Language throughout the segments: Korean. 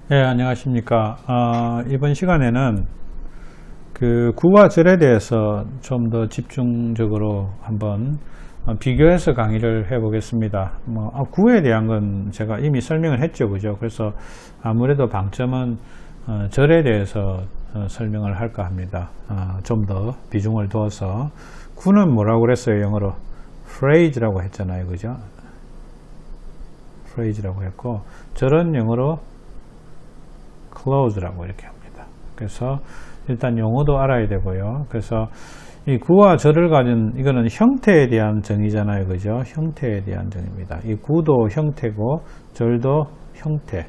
네, 안녕하십니까. 이번 시간에는 그 구와 절에 대해서 좀 더 집중적으로 한번 비교해서 강의를 해 보겠습니다. 구에 대한 건 제가 이미 설명을 했죠. 그죠? 그래서 아무래도 방점은 절에 대해서 설명을 할까 합니다. 좀 더 비중을 두어서. 구는 뭐라고 그랬어요? 영어로 phrase라고 했잖아요. 그죠? phrase라고 했고, 절은 영어로 close라고 이렇게 합니다. 그래서 일단 용어도 알아야 되고요. 그래서 이 구와 절을 가진, 이거는 형태에 대한 정의잖아요. 그죠? 형태에 대한 정의입니다. 이 구도 형태고 절도 형태.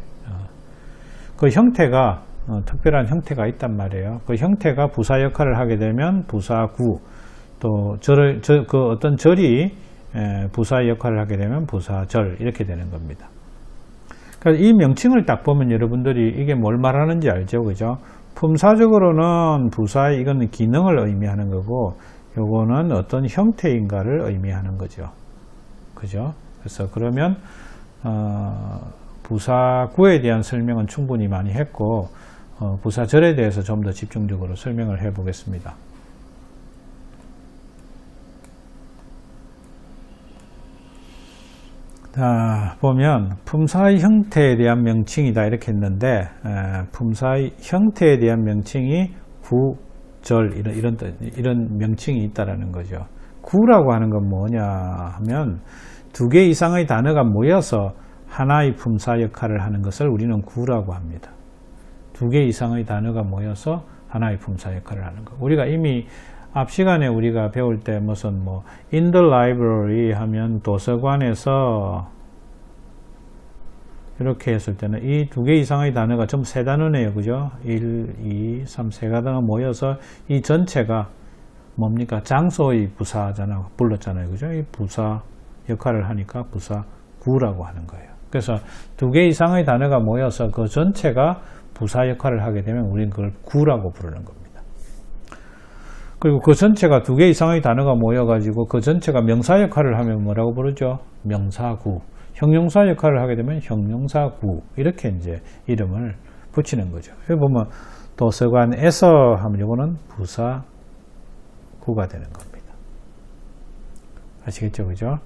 그 형태가 특별한 형태가 있단 말이에요. 그 형태가 부사 역할을 하게 되면 부사구, 또 그 어떤 절이 부사 역할을 하게 되면 부사절, 이렇게 되는 겁니다. 그러니까 이 명칭을 딱 보면 여러분들이 이게 뭘 말하는지 알죠? 그죠? 품사적으로는 부사의 이거는 기능을 의미하는 거고, 요거는 어떤 형태인가를 의미하는 거죠. 그죠? 그래서 그러면 부사구에 대한 설명은 충분히 많이 했고, 부사절에 대해서 좀 더 집중적으로 설명을 해 보겠습니다. 자, 보면 품사의 형태에 대한 명칭이다 이렇게 했는데, 품사의 형태에 대한 명칭이 구, 절 이런 명칭이 있다라는 거죠. 구라고 하는 건 뭐냐 하면 두 개 이상의 단어가 모여서 하나의 품사 역할을 하는 것을 우리는 구라고 합니다. 두 개 이상의 단어가 모여서 하나의 품사 역할을 하는 것. 우리가 이미 앞 시간에 우리가 배울 때 무슨 in the library 하면 도서관에서 이렇게 했을 때는 이 두 개 이상의 단어가 전부 세 단어네요. 그죠? 1, 2, 3, 세 단어가 모여서 이 전체가 뭡니까? 장소의 부사잖아. 불렀잖아요. 그죠? 이 부사 역할을 하니까 부사구라고 하는 거예요. 그래서 두 개 이상의 단어가 모여서 그 전체가 부사 역할을 하게 되면 우리는 그걸 구라고 부르는 겁니다. 그리고 그 전체가 두 개 이상의 단어가 모여가지고 그 전체가 명사 역할을 하면 뭐라고 부르죠? 명사구. 형용사 역할을 하게 되면 형용사구. 이렇게 이제 이름을 붙이는 거죠. 여기 보면 도서관에서 하면 이거는 부사구가 되는 겁니다. 아시겠죠? 그죠?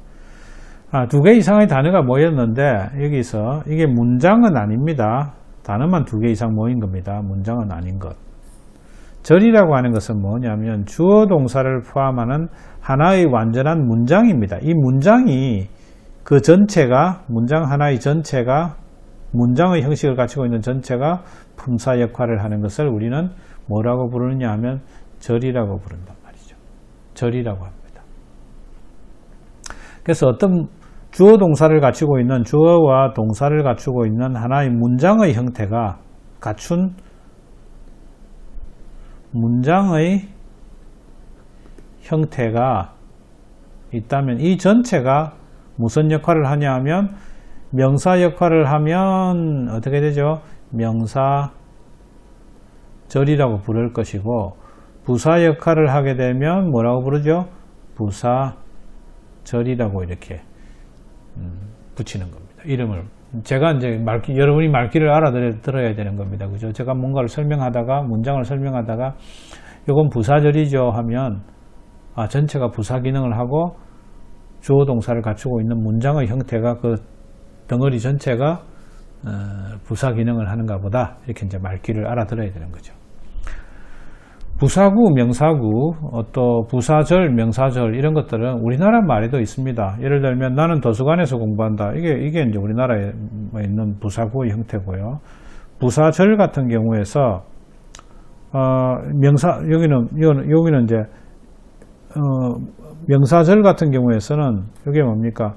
두 개 이상의 단어가 모였는데 여기서 이게 문장은 아닙니다. 단어만 두 개 이상 모인 겁니다. 문장은 아닌 것. 절이라고 하는 것은 뭐냐면 주어 동사를 포함하는 하나의 완전한 문장입니다. 이 문장이 그 전체가, 문장 하나의 전체가, 문장의 형식을 갖추고 있는 전체가 품사 역할을 하는 것을 우리는 뭐라고 부르느냐 하면 절이라고 부른단 말이죠. 절이라고 합니다. 그래서 어떤 주어 동사를 갖추고 있는, 주어와 동사를 갖추고 있는 하나의 문장의 형태가 갖춘 문장의 형태가 있다면 이 전체가 무슨 역할을 하냐 하면 명사 역할을 하면 어떻게 되죠? 명사절이라고 부를 것이고, 부사 역할을 하게 되면 뭐라고 부르죠? 부사절이라고 이렇게 붙이는 겁니다. 이름을. 제가 이제 여러분이 말귀를 알아들어야 되는 겁니다. 그죠? 제가 뭔가를 설명하다가, 문장을 설명하다가, 이건 부사절이죠 하면, 전체가 부사 기능을 하고, 주어 동사를 갖추고 있는 문장의 형태가 그 덩어리 전체가, 부사 기능을 하는가 보다. 이렇게 이제 말귀를 알아들어야 되는 거죠. 부사구, 명사구, 또 부사절, 명사절 이런 것들은 우리나라 말에도 있습니다. 예를 들면 나는 도서관에서 공부한다. 이게 이제 우리나라에 있는 부사구의 형태고요. 부사절 같은 경우에서 여기는 이제 명사절 같은 경우에서는 이게 뭡니까?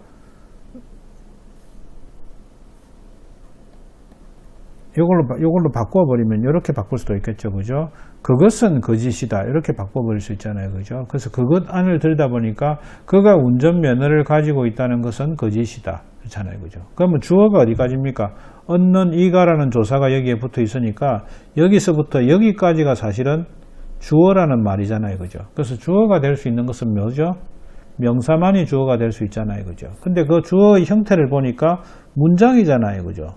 요걸로 바꿔버리면 이렇게 바꿀 수도 있겠죠. 그죠? 그것은 거짓이다. 이렇게 바꿔버릴 수 있잖아요. 그죠? 그래서 그것 안을 들다 보니까 그가 운전면허를 가지고 있다는 것은 거짓이다. 그렇잖아요. 그죠? 그러면 주어가 어디까지입니까? 얻는 이가라는 조사가 여기에 붙어 있으니까 여기서부터 여기까지가 사실은 주어라는 말이잖아요. 그죠? 그래서 주어가 될 수 있는 것은 뭐죠? 명사만이 주어가 될 수 있잖아요. 그죠? 근데 그 주어의 형태를 보니까 문장이잖아요. 그죠?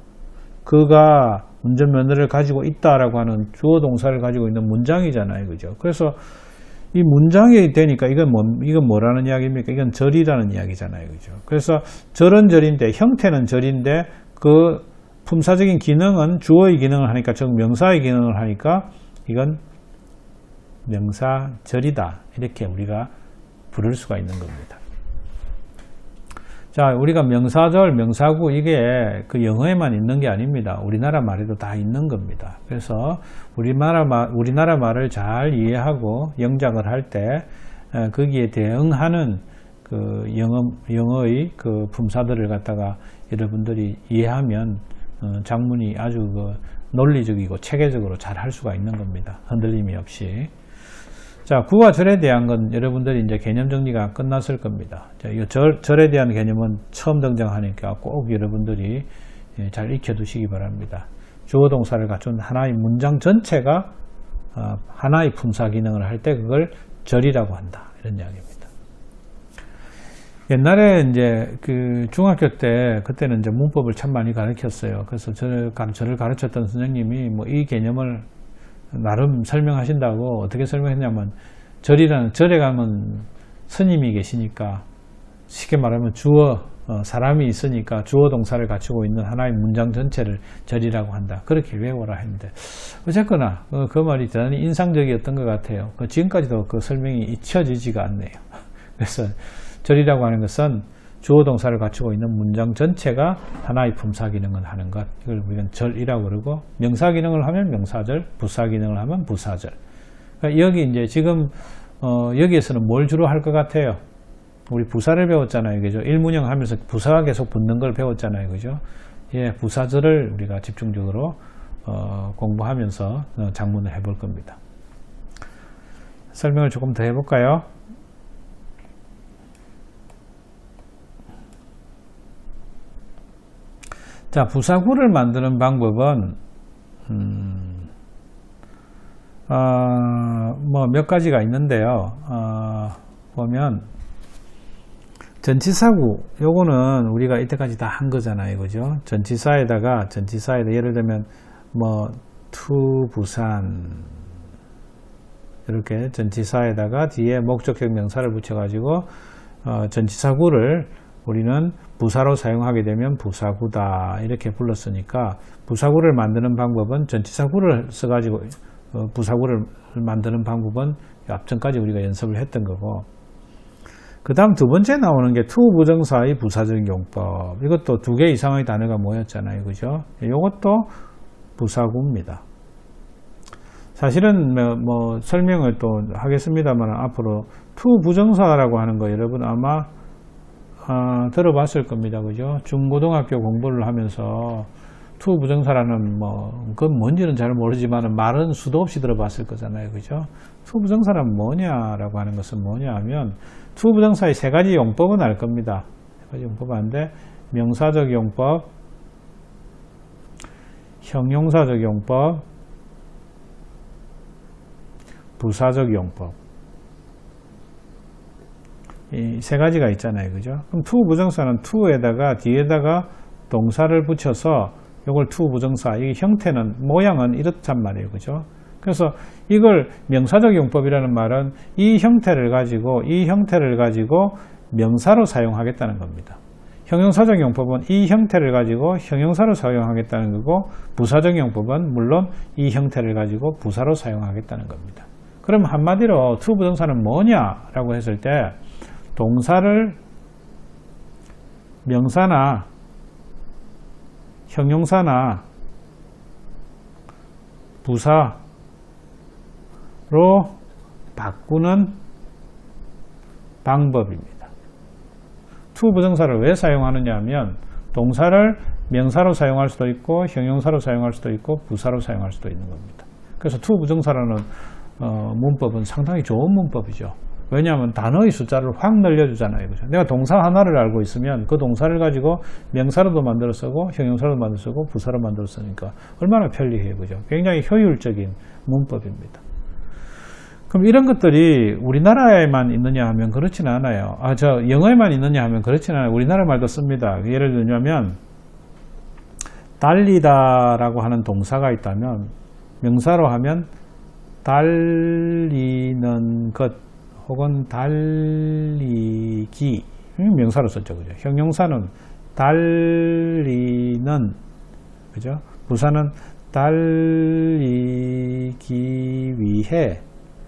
그가 운전면허를 가지고 있다라고 하는 주어 동사를 가지고 있는 문장이잖아요. 그죠? 그래서 이 문장이 되니까 이건 뭐라는 이야기입니까? 이건 절이라는 이야기잖아요. 그죠? 그래서 절은 절인데, 형태는 절인데, 그 품사적인 기능은 주어의 기능을 하니까, 즉 명사의 기능을 하니까 이건 명사절이다. 이렇게 우리가 부를 수가 있는 겁니다. 자, 우리가 명사절, 명사구 이게 그 영어에만 있는 게 아닙니다. 우리나라 말에도 다 있는 겁니다. 그래서 우리나라 말을 잘 이해하고 영작을 할 때 거기에 대응하는 그 영어의 그 품사들을 갖다가 여러분들이 이해하면 작문이 아주 그 논리적이고 체계적으로 잘 할 수가 있는 겁니다. 흔들림이 없이. 자, 구와 절에 대한 건 여러분들이 이제 개념 정리가 끝났을 겁니다. 자, 이 절에 대한 개념은 처음 등장하니까 꼭 여러분들이 잘 익혀두시기 바랍니다. 주어 동사를 갖춘 하나의 문장 전체가 하나의 품사 기능을 할 때 그걸 절이라고 한다. 이런 이야기입니다. 옛날에 이제 그 중학교 때 그때는 이제 문법을 참 많이 가르쳤어요. 그래서 저를 가르쳤던 선생님이 뭐 이 개념을 나름 설명하신다고 어떻게 설명했냐면 절에 가면 스님이 계시니까 쉽게 말하면 사람이 있으니까 주어 동사를 갖추고 있는 하나의 문장 전체를 절이라고 한다. 그렇게 외워라 했는데 어쨌거나 그 말이 대단히 인상적이었던 것 같아요. 지금까지도 그 설명이 잊혀지지가 않네요. 그래서 절이라고 하는 것은 주어 동사를 갖추고 있는 문장 전체가 하나의 품사 기능을 하는 것, 이걸 우리는 절이라고 그러고, 명사 기능을 하면 명사절, 부사 기능을 하면 부사절. 그러니까 여기 이제 지금 여기에서는 뭘 주로 할 것 같아요? 우리 부사를 배웠잖아요, 그죠? 일문형 하면서 부사가 계속 붙는 걸 배웠잖아요, 그죠? 예, 부사절을 우리가 집중적으로 공부하면서 작문을 해볼 겁니다. 설명을 조금 더 해볼까요? 자, 부사구를 만드는 방법은 뭐 몇 가지가 있는데요. 보면 전치사구, 요거는 우리가 이때까지 다 한 거잖아요, 그죠? 전치사에다 예를 들면 뭐 투 부산 이렇게 전치사에다가 뒤에 목적격 명사를 붙여가지고 전치사구를 우리는 부사로 사용하게 되면 부사구다 이렇게 불렀으니까 부사구를 만드는 방법은 전치사구를 써가지고 부사구를 만드는 방법은 앞전까지 우리가 연습을 했던 거고, 그 다음 두 번째 나오는 게 투 부정사의 부사적 용법, 이것도 두 개 이상의 단어가 모였잖아요, 그죠? 이것도 부사구입니다. 사실은 뭐 설명을 또 하겠습니다만 앞으로 투 부정사라고 하는 거 여러분 아마 들어봤을 겁니다. 그죠? 중고등학교 공부를 하면서 투 부정사라는 그건 뭔지는 잘 모르지만 말은 수도 없이 들어봤을 거잖아요. 그죠? 투 부정사란 뭐냐라고 하는 것은 뭐냐 하면 투 부정사의 세 가지 용법은 알 겁니다. 세 가지 용법은 아는데 명사적 용법, 형용사적 용법, 부사적 용법. 이 세 가지가 있잖아요. 그죠? 그럼 투 부정사는 투에다가 뒤에다가 동사를 붙여서 이걸 투 부정사, 이 형태는 모양은 이렇단 말이에요. 그죠? 그래서 이걸 명사적 용법이라는 말은 이 형태를 가지고 명사로 사용하겠다는 겁니다. 형용사적 용법은 이 형태를 가지고 형용사로 사용하겠다는 거고, 부사적 용법은 물론 이 형태를 가지고 부사로 사용하겠다는 겁니다. 그럼 한마디로 투 부정사는 뭐냐라고 했을 때 동사를 명사나 형용사나 부사로 바꾸는 방법입니다. 투 부정사를 왜 사용하느냐 하면 동사를 명사로 사용할 수도 있고 형용사로 사용할 수도 있고 부사로 사용할 수도 있는 겁니다. 그래서 투 부정사라는 문법은 상당히 좋은 문법이죠. 왜냐하면 단어의 숫자를 확 늘려주잖아요. 그죠? 내가 동사 하나를 알고 있으면 그 동사를 가지고 명사로도 만들어 쓰고 형용사로도 만들어 쓰고 부사로 만들어 쓰니까 얼마나 편리해요. 그죠? 굉장히 효율적인 문법입니다. 그럼 이런 것들이 우리나라에만 있느냐 하면 그렇지는 않아요. 영어에만 있느냐 하면 그렇지는 않아요. 우리나라 말도 씁니다. 예를 들면 달리다라고 하는 동사가 있다면 명사로 하면 달리는 것 혹은 달리기 명사로 썼죠. 그죠? 형용사는 달리는 그죠? 부사는 달리기 위해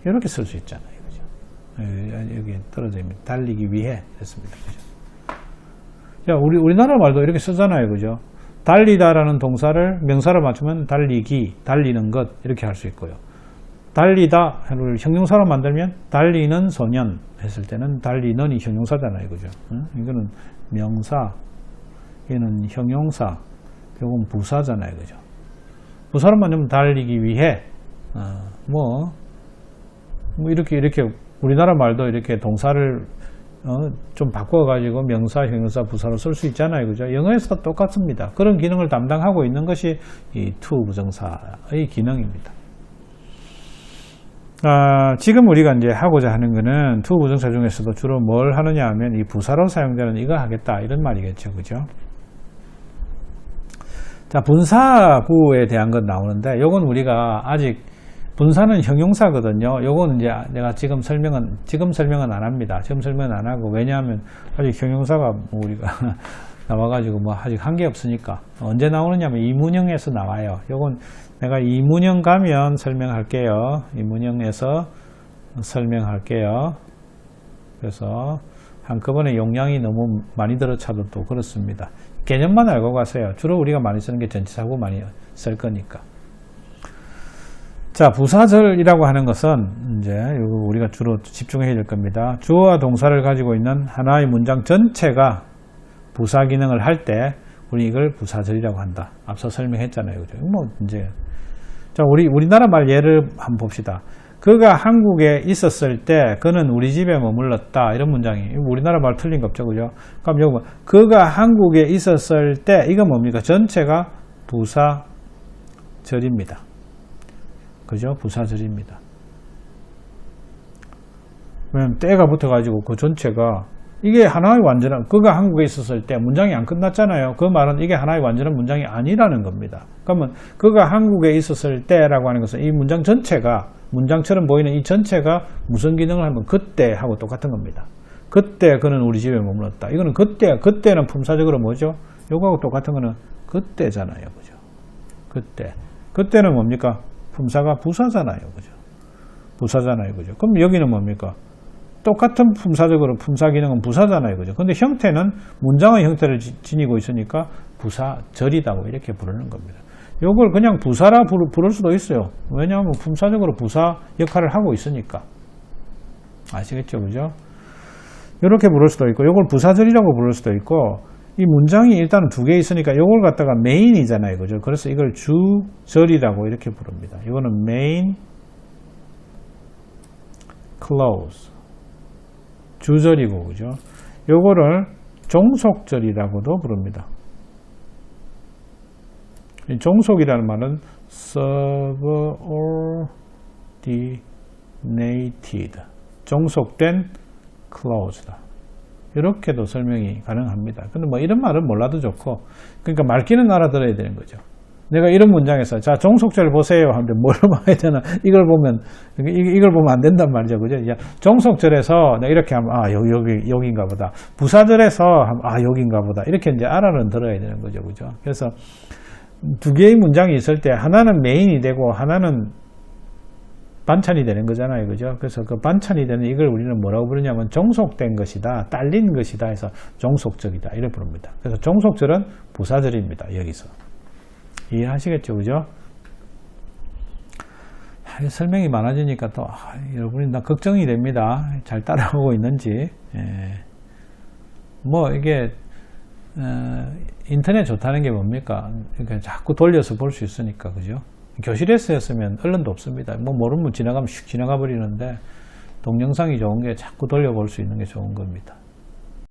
이렇게 쓸 수 있잖아요. 그죠? 여기 떨어져 있습니다. 달리기 위해 했습니다. 그죠? 자, 우리나라 말도 이렇게 쓰잖아요. 그죠? 달리다라는 동사를 명사로 맞추면 달리기, 달리는 것 이렇게 할 수 있고요. 달리다를 형용사로 만들면 달리는 소년 했을 때는 달리는이 형용사잖아요. 그죠? 이거는 명사, 얘는 형용사, 이건 부사잖아요. 그죠? 부사로 만들면 달리기 위해, 뭐 이렇게 우리나라 말도 이렇게 동사를 좀 바꿔가지고 명사, 형용사, 부사로 쓸 수 있잖아요. 그죠? 영어에서도 똑같습니다. 그런 기능을 담당하고 있는 것이 이 to 부정사의 기능입니다. 지금 우리가 이제 하고자 하는 거는 to 부정사 중에서도 주로 뭘 하느냐 하면 이 부사로 사용되는 이거 하겠다 이런 말이겠죠. 그죠? 자, 분사구에 대한 건 나오는데 요건 우리가 아직 분사는 형용사거든요. 요건 이제 내가 지금 설명은 안 합니다. 지금 설명은 안 하고 왜냐하면 아직 형용사가 뭐 우리가 나와가지고 뭐 아직 한 게 없으니까 언제 나오느냐면 이문형에서 나와요. 요건 내가 이문형 가면 설명할게요. 이문형에서 설명할게요. 그래서 한꺼번에 용량이 너무 많이 들어차도 또 그렇습니다. 개념만 알고 가세요. 주로 우리가 많이 쓰는 게 전치사고 많이 쓸 거니까. 자, 부사절이라고 하는 것은 이제 우리가 주로 집중해야 될 겁니다. 주어와 동사를 가지고 있는 하나의 문장 전체가 부사 기능을 할 때 우리 이걸 부사절이라고 한다. 앞서 설명했잖아요. 그죠? 뭐 이제 자, 우리나라 말 예를 한번 봅시다. 그가 한국에 있었을 때 그는 우리 집에 머물렀다. 이런 문장이 우리나라 말 틀린 거 없죠. 그죠? 그럼 여기 뭐 그가 한국에 있었을 때 이건 뭡니까? 전체가 부사절입니다. 그죠? 부사절입니다. 왜냐면 때가 붙어가지고 그 전체가 이게 하나의 완전한 그가 한국에 있었을 때 문장이 안 끝났잖아요. 그 말은 이게 하나의 완전한 문장이 아니라는 겁니다. 그러면 그가 한국에 있었을 때라고 하는 것은 이 문장 전체가 문장처럼 보이는 이 전체가 무슨 기능을 하면 그때하고 똑같은 겁니다. 그때 그는 우리 집에 머물렀다. 이거는 그때는 품사적으로 뭐죠? 요거하고 똑같은 거는 그때잖아요. 그죠? 그때는 뭡니까? 품사가 부사잖아요. 그죠? 부사잖아요. 그죠? 그럼 여기는 뭡니까? 똑같은 품사적으로 품사 기능은 부사잖아요. 그죠? 근데 형태는 문장의 형태를 지니고 있으니까 부사절이다고 이렇게 부르는 겁니다. 요걸 그냥 부사라 부를 수도 있어요. 왜냐하면 품사적으로 부사 역할을 하고 있으니까. 아시겠죠? 그죠? 이렇게 부를 수도 있고, 요걸 부사절이라고 부를 수도 있고, 이 문장이 일단 두 개 있으니까 요걸 갖다가 메인이잖아요. 그죠? 그래서 이걸 주절이라고 이렇게 부릅니다. 이거는 main, close. 주절이고, 그죠? 요거를 종속절이라고도 부릅니다. 이 종속이라는 말은 subordinated. 종속된 clause다. 이렇게도 설명이 가능합니다. 근데 뭐 이런 말은 몰라도 좋고, 그러니까 말귀는 알아들어야 되는 거죠. 내가 이런 문장에서 자 종속절 보세요 하는데 뭘 봐야 되나 이걸 보면 안 된단 말이죠. 그죠? 종속절에서 내가 이렇게 하면 여기인가 보다. 부사절에서 하면 여기인가 보다. 이렇게 이제 알아는 들어야 되는 거죠. 그죠? 그래서 두 개의 문장이 있을 때 하나는 메인이 되고 하나는 반찬이 되는 거잖아요. 그죠? 그래서 그 반찬이 되는 이걸 우리는 뭐라고 부르냐면 종속된 것이다. 딸린 것이다 해서 종속절이다. 이렇게 부릅니다. 그래서 종속절은 부사절입니다. 여기서. 이해하시겠죠? 그죠? 설명이 많아지니까 또 여러분이 다 걱정이 됩니다. 잘 따라오고 있는지. 뭐 이게 인터넷 좋다는 게 뭡니까? 그러니까 자꾸 돌려서 볼 수 있으니까. 그죠? 교실에서 했으면 언론도 없습니다. 뭐 모르면 지나가면 슉 지나가 버리는데 동영상이 좋은 게 자꾸 돌려볼 수 있는 게 좋은 겁니다.